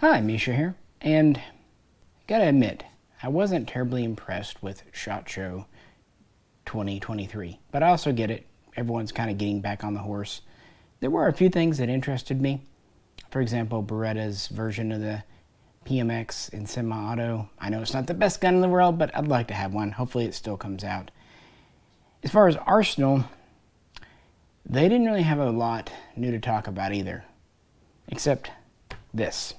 Hi, Misha here, and gotta admit, I wasn't terribly impressed with SHOT Show 2023, but I also get it. Everyone's kind of getting back on the horse. There were a few things that interested me. For example, Beretta's version of the PMX in semi-auto. I know it's not the best gun in the world, but I'd like to have one. Hopefully it still comes out. As far as Arsenal, they didn't really have a lot new to talk about either, except this.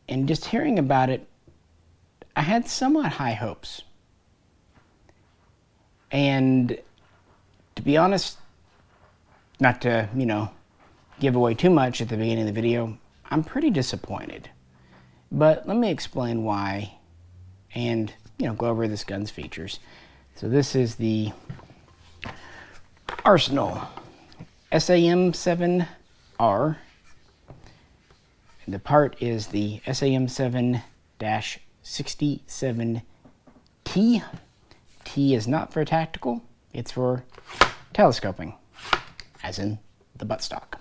And just hearing about it, I had somewhat high hopes. And to be honest, not to, give away too much at the beginning of the video, I'm pretty disappointed. But let me explain why and, go over this gun's features. So this is the Arsenal SAM7R. The part is the SAM7-67T. T is not for tactical, it's for telescoping, as in the buttstock.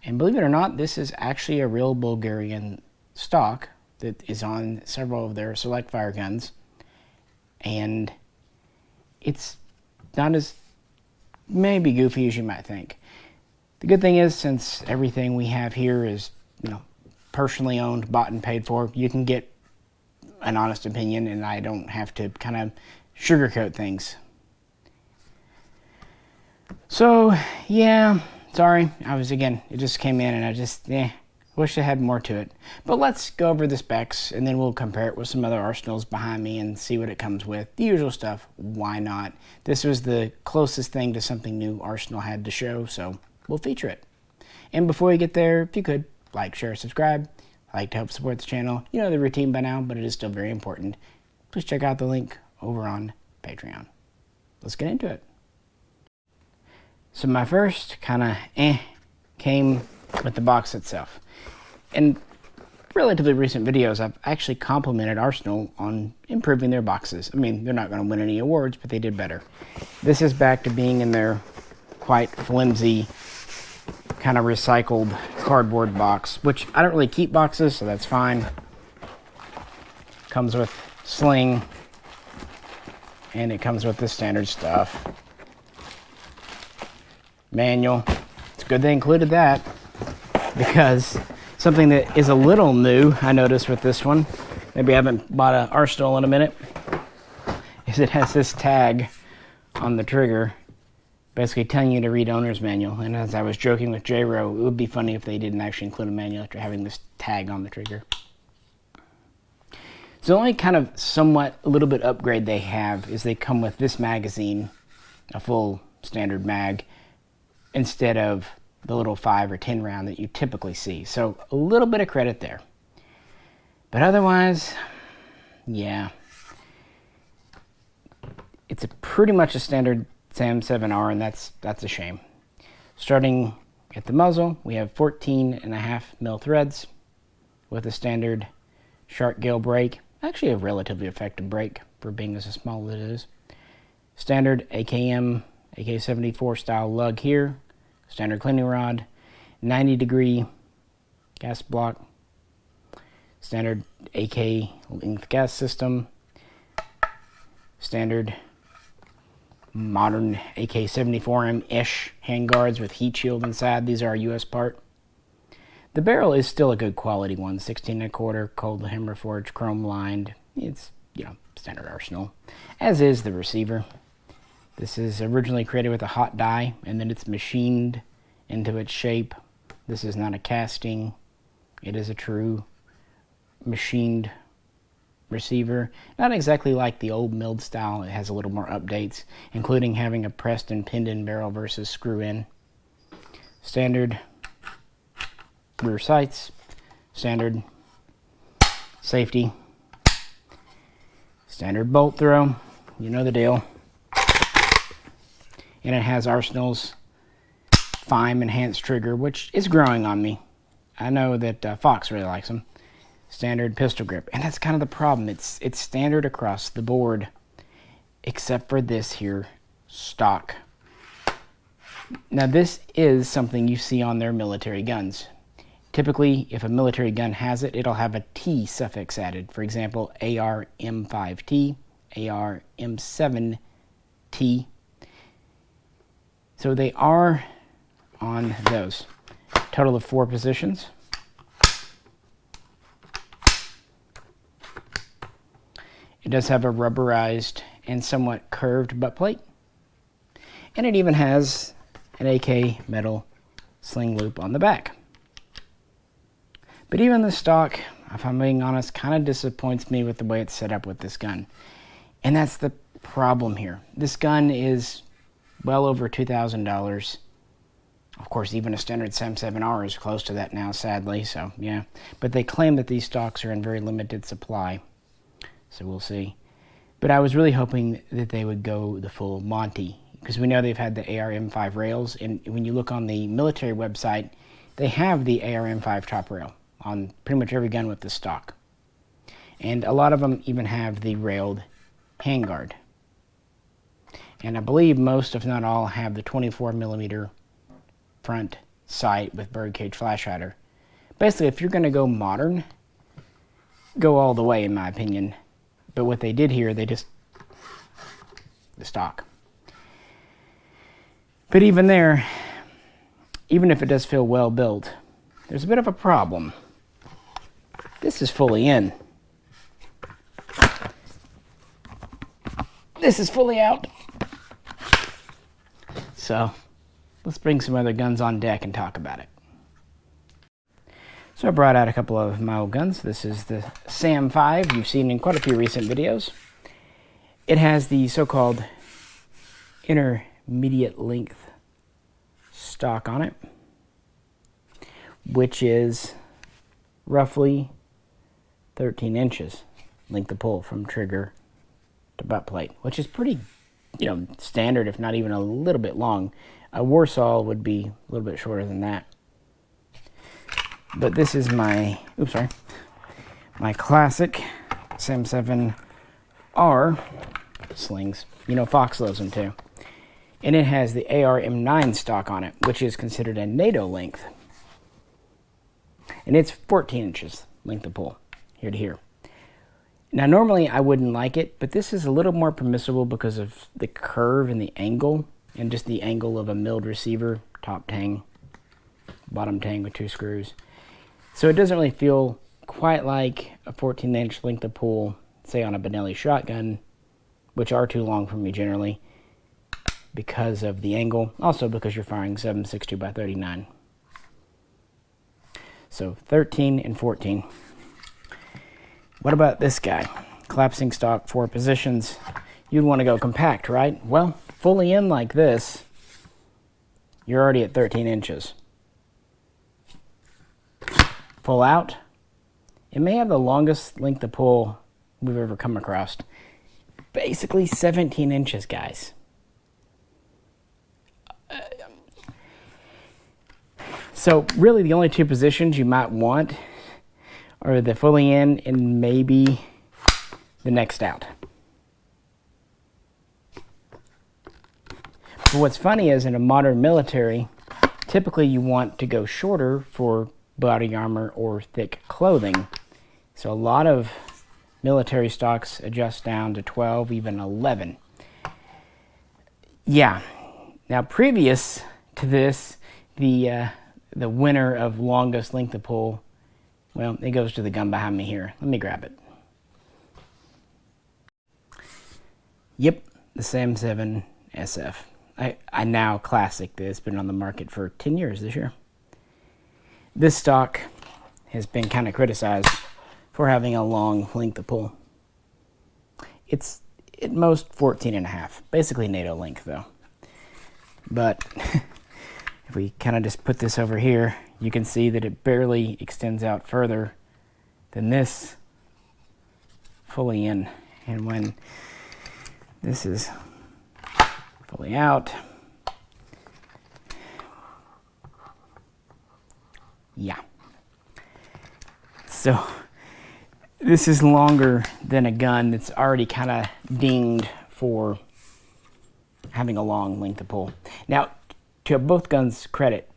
And believe it or not, this is actually a real Bulgarian stock that is on several of their select fire guns. And it's not as maybe goofy as you might think. The good thing is, since everything we have here is personally owned, bought and paid for, you can get an honest opinion, and I don't have to kind of sugarcoat things. So, yeah, sorry. It just came in, and I just, wish I had more to it. But let's go over the specs, and then we'll compare it with some other Arsenals behind me and see what it comes with. The usual stuff, why not? This was the closest thing to something new Arsenal had to show, so we'll feature it. And before we get there, if you could, like, share, subscribe. I like to help support the channel. You know the routine by now, but it is still very important. Please check out the link over on Patreon. Let's get into it. So my first kind of came with the box itself. In relatively recent videos, I've actually complimented Arsenal on improving their boxes. I mean, they're not going to win any awards, but they did better. This is back to being in their quite flimsy, kind of recycled cardboard box, which I don't really keep boxes, so that's fine. Comes with sling, and it comes with the standard stuff. Manual. It's good they included that, because something that is a little new, I noticed with this one, maybe I haven't bought an Arsenal in a minute, is it has this tag on the trigger, basically telling you to read owner's manual. And as I was joking with J-Ro, it would be funny if they didn't actually include a manual after having this tag on the trigger. So the only kind of somewhat a little bit upgrade they have is they come with this magazine, a full standard mag, instead of the little 5 or 10 round that you typically see. So a little bit of credit there. But otherwise, yeah. It's pretty much a standard SAM7R, and that's a shame. Starting at the muzzle, we have 14.5 mil threads with a standard shark gale brake. Actually a relatively effective brake for being as small as it is. Standard AKM, AK-74 style lug here. Standard cleaning rod. 90-degree gas block. Standard AK length gas system. Standard modern AK-74M-ish handguards with heat shield inside. These are a US part. The barrel is still a good quality one, 16.25 cold hammer forged, chrome lined. It's, standard Arsenal, as is the receiver. This is originally created with a hot die, and then it's machined into its shape. This is not a casting. It is a true machined receiver. Not exactly like the old milled style. It has a little more updates, including having a pressed and pinned in barrel versus screw in. Standard rear sights. Standard safety. Standard bolt throw. You know the deal. And it has Arsenal's FIME enhanced trigger, which is growing on me. I know that Fox really likes them. Standard pistol grip, and that's kind of the problem. It's standard across the board, except for this here stock. Now this is something you see on their military guns. Typically, if a military gun has it, it'll have a T suffix added. For example, AR-M5T, AR-M7T. So they are on those. Total of 4 positions. It does have a rubberized and somewhat curved butt plate. And it even has an AK metal sling loop on the back. But even the stock, if I'm being honest, kind of disappoints me with the way it's set up with this gun. And that's the problem here. This gun is well over $2,000. Of course, even a standard SAM7R is close to that now, sadly, so yeah. But they claim that these stocks are in very limited supply, so we'll see. But I was really hoping that they would go the full Monty, because we know they've had the AR-M5 rails, and when you look on the military website, they have the AR-M5 top rail on pretty much every gun with the stock. And a lot of them even have the railed handguard. And I believe most, if not all, have the 24mm front sight with birdcage flash hider. Basically, if you're going to go modern, go all the way, in my opinion. But what they did here, they just... the stock. But even there, even if it does feel well built, there's a bit of a problem. This is fully in. This is fully out. So, let's bring some other guns on deck and talk about it. So I brought out a couple of my old guns. This is the SAM5, you've seen in quite a few recent videos. It has the so-called intermediate length stock on it, which is roughly 13 inches length of pull from trigger to butt plate, which is pretty, standard, if not even a little bit long. A Warsaw would be a little bit shorter than that. But this is my classic SAM7R slings. Fox loves them too. And it has the AR-M9 stock on it, which is considered a NATO length. And it's 14 inches length of pull, here to here. Now, normally I wouldn't like it, but this is a little more permissible because of the curve and the angle, and just the angle of a milled receiver, top tang, bottom tang with 2 screws. So it doesn't really feel quite like a 14-inch length of pull, say on a Benelli shotgun, which are too long for me generally, because of the angle, also because you're firing 7.62x39. So 13 and 14. What about this guy? Collapsing stock, 4 positions. You'd want to go compact, right? Well, fully in like this, you're already at 13 inches. Full out, it may have the longest length of pull we've ever come across. Basically 17 inches, guys. So really the only 2 positions you might want are the fully in and maybe the next out. But what's funny is in a modern military, typically you want to go shorter for body armor or thick clothing. So a lot of military stocks adjust down to 12, even 11. Yeah. Now previous to this, the winner of longest length of pull, well, it goes to the gun behind me here. Let me grab it. Yep, the SAM7SF. I now classic this, been on the market for 10 years this year. This stock has been kind of criticized for having a long length of pull. It's at most 14.5, basically NATO length though. But if we kind of just put this over here, you can see that it barely extends out further than this fully in. And when this is fully out, yeah. So this is longer than a gun that's already kind of dinged for having a long length of pull. Now, to both guns' credit,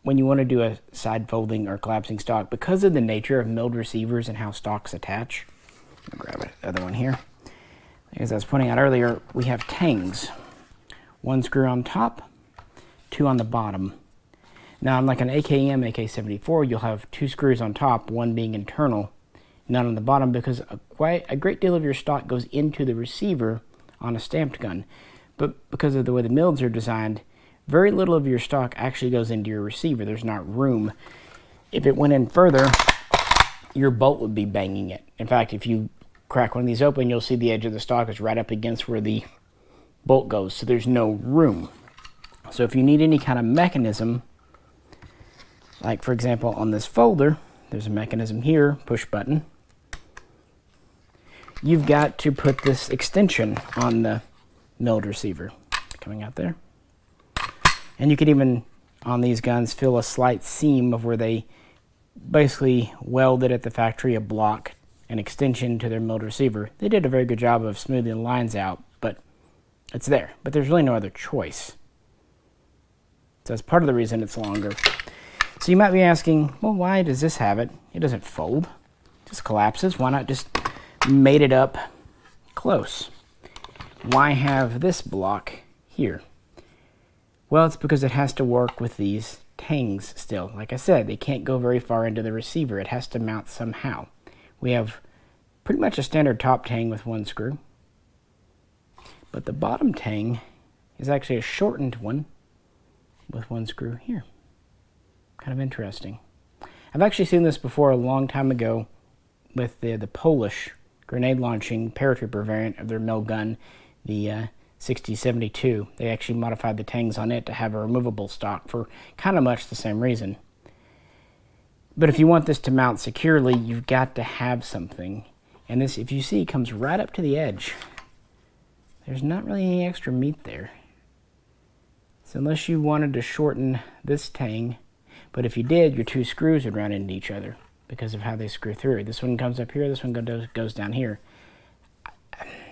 when you want to do a side folding or collapsing stock, because of the nature of milled receivers and how stocks attach. I'll grab the other one here. As I was pointing out earlier, we have tangs. One screw on top, two on the bottom. Now, unlike an AKM, AK-74, you'll have two screws on top, one being internal, none on the bottom, because a great deal of your stock goes into the receiver on a stamped gun. But because of the way the mills are designed, very little of your stock actually goes into your receiver. There's not room. If it went in further, your bolt would be banging it. In fact, if you crack one of these open, you'll see the edge of the stock is right up against where the bolt goes, so there's no room. So if you need any kind of mechanism, like for example on this folder, there's a mechanism here, push button. You've got to put this extension on the milled receiver coming out there. And you could even, on these guns, fill a slight seam of where they basically welded at the factory a block, an extension to their milled receiver. They did a very good job of smoothing the lines out, but it's there. But there's really no other choice. So that's part of the reason it's longer. So you might be asking, well, why does this have it? It doesn't fold. It just collapses. Why not just mate it up close? Why have this block here? Well, it's because it has to work with these tangs still. Like I said, they can't go very far into the receiver. It has to mount somehow. We have pretty much a standard top tang with one screw. But the bottom tang is actually a shortened one with one screw here. Kind of interesting. I've actually seen this before a long time ago with the Polish grenade launching paratrooper variant of their mill gun, the 60-72. They actually modified the tangs on it to have a removable stock for kind of much the same reason. But if you want this to mount securely, you've got to have something. And this, if you see, comes right up to the edge. There's not really any extra meat there. So unless you wanted to shorten this tang, but if you did, your two screws would run into each other because of how they screw through. This one comes up here, this one goes down here.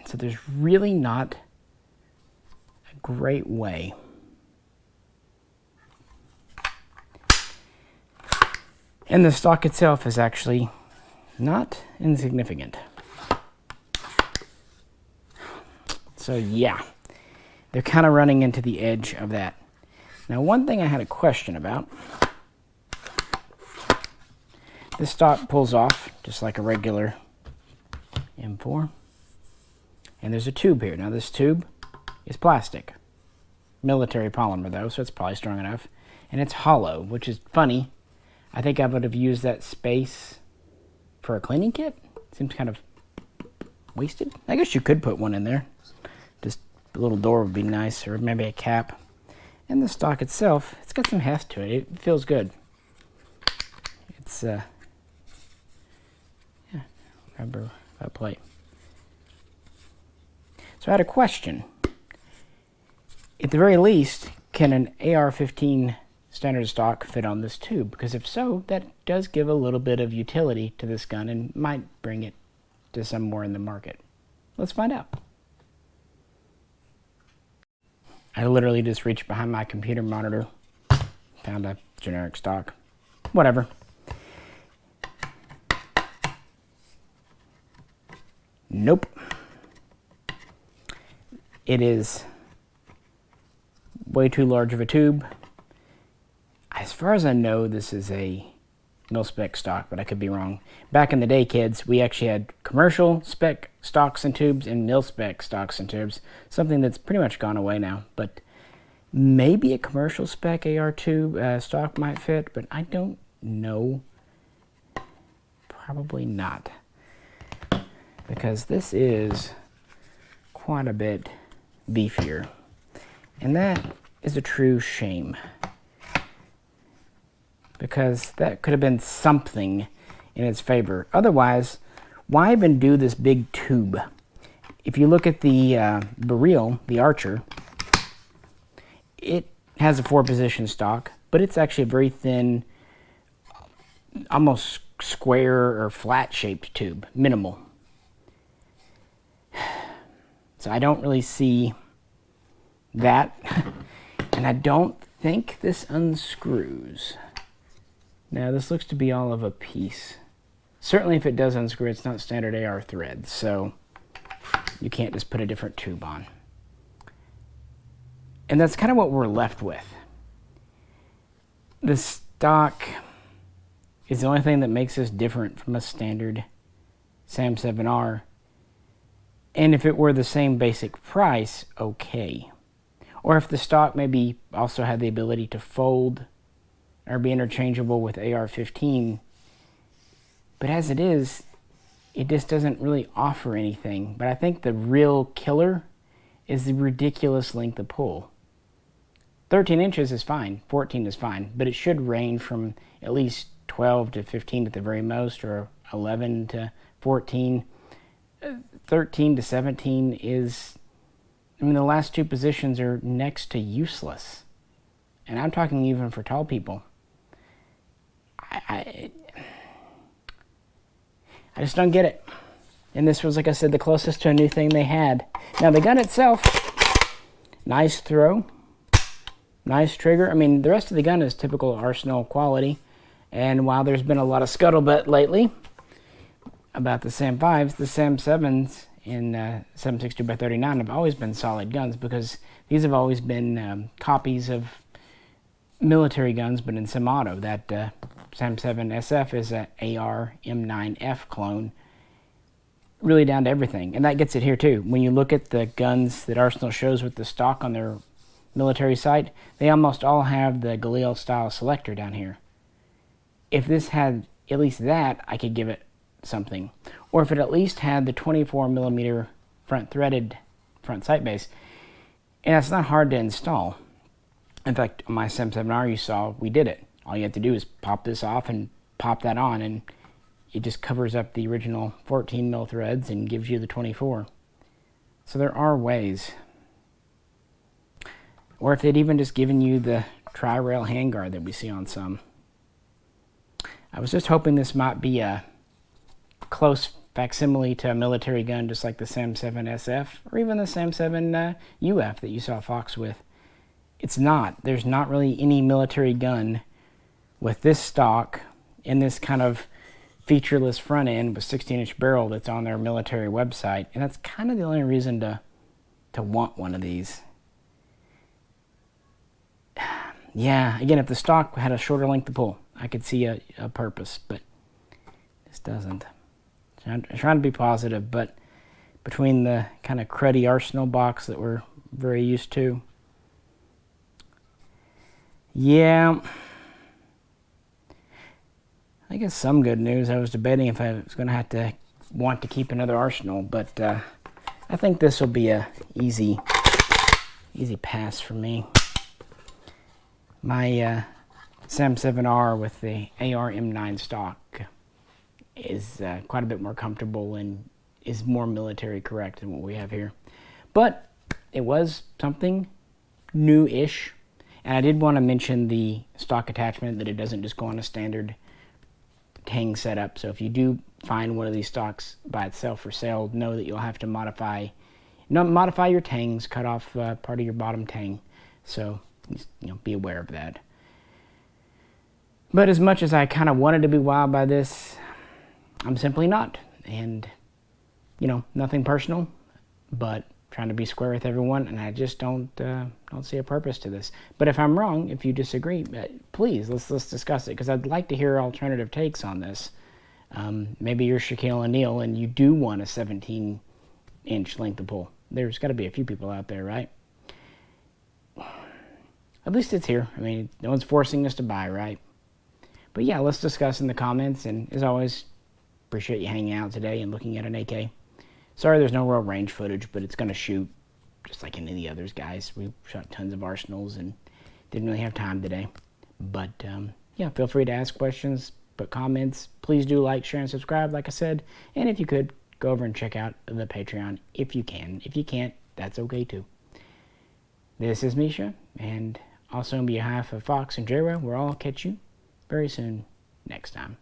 So there's really not a great way. And the stock itself is actually not insignificant. So yeah, they're kind of running into the edge of that. Now, one thing I had a question about. This stock pulls off just like a regular M4. And there's a tube here. Now this tube is plastic. Military polymer though, so it's probably strong enough. And it's hollow, which is funny. I think I would have used that space for a cleaning kit. Seems kind of wasted. I guess you could put one in there. Just a little door would be nice, or maybe a cap. And the stock itself, it's got some heft to it. It feels good. It's rubber plate. So I had a question. At the very least, can an AR-15 standard stock fit on this tube? Because if so, that does give a little bit of utility to this gun and might bring it to somewhere in the market. Let's find out. I literally just reached behind my computer monitor, found a generic stock. Whatever. Nope. It is way too large of a tube. As far as I know, this is a mil-spec stock, but I could be wrong. Back in the day, kids, we actually had commercial spec stocks and tubes and mil-spec stocks and tubes, something that's pretty much gone away now. But maybe a commercial spec AR tube stock might fit, but I don't know. Probably not. Because this is quite a bit beefier. And that is a true shame. Because that could have been something in its favor. Otherwise, why even do this big tube? If you look at the barrel, the Archer, it has a 4-position stock, but it's actually a very thin, almost square or flat-shaped tube, minimal. So I don't really see that, and I don't think this unscrews. Now this looks to be all of a piece. Certainly if it does unscrew, it's not standard AR thread, so you can't just put a different tube on. And that's kind of what we're left with. The stock is the only thing that makes this different from a standard SAM7R. And if it were the same basic price, okay. Or if the stock maybe also had the ability to fold or be interchangeable with AR-15. But as it is, it just doesn't really offer anything. But I think the real killer is the ridiculous length of pull. 13 inches is fine, 14 is fine, but it should range from at least 12 to 15 at the very most, or 11 to 14. 13 to 17 is, I mean, the last two positions are next to useless. And I'm talking even for tall people. I just don't get it. And this was, like I said, the closest to a new thing they had. Now, the gun itself, nice throw, nice trigger. I mean, the rest of the gun is typical Arsenal quality. And while there's been a lot of scuttlebutt lately about the SAM5s, the SAM7s in 7.62x39 have always been solid guns, because these have always been copies of military guns, but in semi-auto. That SAM7SF is a AR M9F clone, really down to everything. And that gets it here too. When you look at the guns that Arsenal shows with the stock on their military site, they almost all have the Galil style selector down here. If this had at least that, I could give it something. Or if it at least had the 24mm front threaded front sight base. And it's not hard to install. In fact, on my SAM7R you saw, we did it. All you have to do is pop this off and pop that on, and it just covers up the original 14mm threads and gives you the 24. So there are ways. Or if they'd even just given you the tri-rail handguard that we see on some. I was just hoping this might be a close facsimile to a military gun, just like the SAM7SF or even the SAM7UF that you saw Fox with. It's not. There's not really any military gun with this stock and this kind of featureless front end with 16-inch barrel that's on their military website, and that's kind of the only reason to want one of these. Yeah, again, if the stock had a shorter length of pull, I could see a purpose, but this doesn't. I'm trying to be positive, but between the kind of cruddy Arsenal box that we're very used to, yeah, I guess some good news. I was debating if I was going to have to want to keep another Arsenal, but I think this will be a easy pass for me. My SAM7R with the AR M9 stock is quite a bit more comfortable and is more military correct than what we have here. But it was something new-ish. And I did want to mention the stock attachment, that it doesn't just go on a standard Tang setup. So if you do find one of these stocks by itself for sale, know that you'll have to modify your tangs, cut off part of your bottom tang. So be aware of that. But as much as I kind of wanted to be wowed by this, I'm simply not. And nothing personal, but trying to be square with everyone, and I just don't see a purpose to this. But if I'm wrong, if you disagree, please let's discuss it, because I'd like to hear alternative takes on this. Maybe you're Shaquille O'Neal and you do want a 17-inch length of pull. There's got to be a few people out there, right? At least it's here. I mean, no one's forcing us to buy, right? But yeah, let's discuss in the comments, and as always, appreciate you hanging out today and looking at an AK. Sorry there's no real range footage, but it's going to shoot just like any of the others, guys. We shot tons of Arsenals and didn't really have time today. But, yeah, feel free to ask questions, put comments. Please do like, share, and subscribe, like I said. And if you could, go over and check out the Patreon if you can. If you can't, that's okay, too. This is Misha, and also on behalf of Fox and Jero, we'll all catch you very soon next time.